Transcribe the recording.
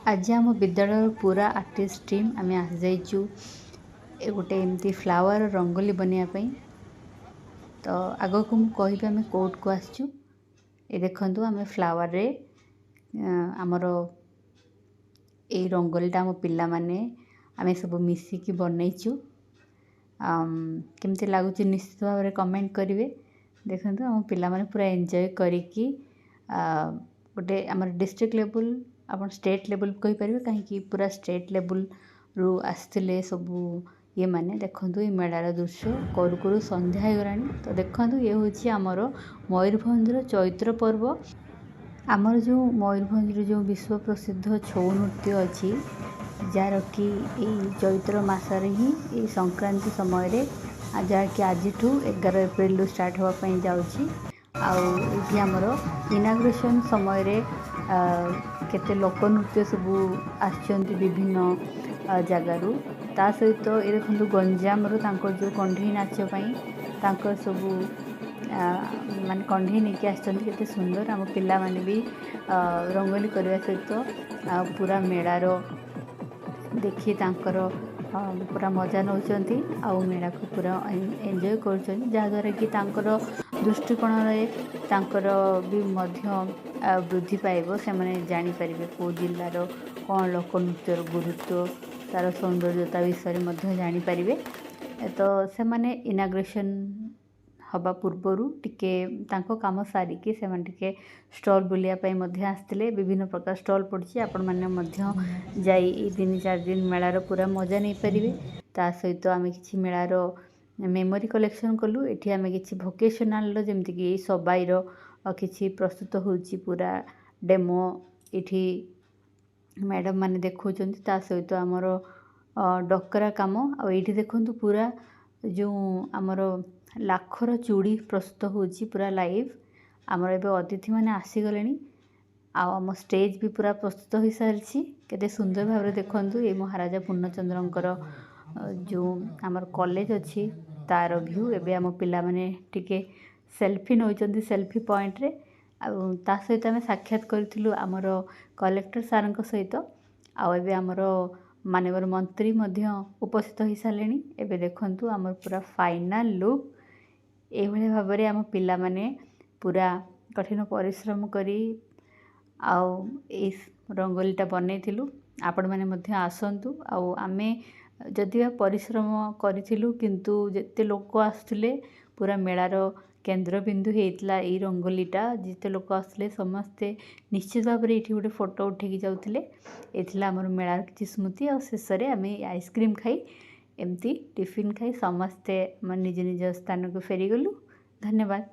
आज आम विद्यालय पूरा आर्टिस्ट टीम आम आसु गोटे एमती फ्लावर रंगोली बनवाई। तो आग को मुझे आम कोर्ट को आसचु ये देखु आम फ्लावर रे आमर ये रंगोलीटा आम पिला माने आम सब मिसिकी बनईचु। केमती लगुच निश्चित भाव में कमेंट करेंगे। देखो आम पिला माने पूरा एंजॉय करिकी गोटे आम डिस्ट्रिक्ट लेवल आप स्टेट लेवल कहींपर कहीं पूरा स्टेट लेवल रु आसते सबू ये माने देखु ये मेलार दृश्य करू करू संध्या हो गलानी। तो देखो ये हूँ आमर मयूरभंज चैत्र पर्व। आमर जो मयूरभंज जो विश्व प्रसिद्ध छौ नृत्य अच्छी जार कि चैत्र मसरे ही संक्रांति समय जहाँकि आज 11 एप्रिल स्टार्ट होगापी जाऊँगी। आमर इनाग्रेशन समय केते लोक नृत्य सबू आसचंती विभिन्न जगारू। ता सहित ये देखो गंजाम जो कंढी नाचपाई सबू मान कंढी नहीं आसचंती केते सुंदर। आम पिला माने भी रंगोली करने सहित पूरा मेलार देखिए पूरा मजा नौचंती आउ मेला को पूरा एंजॉय कर जहाँद्वारा कि दृष्टिकोण भी वृद्धि पाइब। से मैंने जानीपर कौ जिलार कौन लोक नृत्यर गुरुत्व तार सौंदर्यता विषय में जानीपर। तो से मैंने इनाग्रेशन हवा पूर्वर टिके काम सारिकी से स्टॉल बुलायापी आसते विभिन्न प्रकार स्टॉल पड़ी। आपण मैंने जाई 3-4 दिन मेलार पूरा मजा नहीं पारे। ता सहित आम कि मेलार मेमोरी कलेक्शन कलु। ये आम कि भोकेशनाल जमीक सबाईर किसी प्रस्तुत होची पूरा डेमो इठी मैडम माने देखो। ता सहित आमर डकरा कम आईठी देखु पूरा जो आमर लाखर चूड़ी प्रस्तुत होची पूरा लाइव। आमर एबे अतिथि माने आसीगले आम स्टेज भी पूरा प्रस्तुत हो सारी केते सुंदर भाव में देखु। ये महाराजा पूर्णचंद्रंकर जो आमर कॉलेज अच्छी तार व्यू एबे आम पिला माने टिके सेल्फी नौचंती सेल्फी पॉइंट रे। ता सहित आम साक्षात करूँ आमर कलेक्टर सार सहित आबे आमर मानवर मंत्री उपस्थित हो सारे। एबे देखंतु आमर पूरा फाइनल लुक ये भाव में आम पिला माने पूरा कठिन परिश्रम करी रंगोलीटा बनईलु। आपण मैंने आसतु आमे जदि परिश्रम करूँ किंतु जिते लोक आसुले पूरा मेलार केन्द्रबिंदु होता ये रंगोलीटा जिते लोक आसुले समस्ते निश्चित भाव में ये गोटे फोटो उठेकी जाऊे। ये आमर मेलार किसी स्मृति और शेष में आम आइसक्रीम खाई एमती टिफिन खाई समस्ते निज निज स्थान को फेरीगलु। धन्यवाद।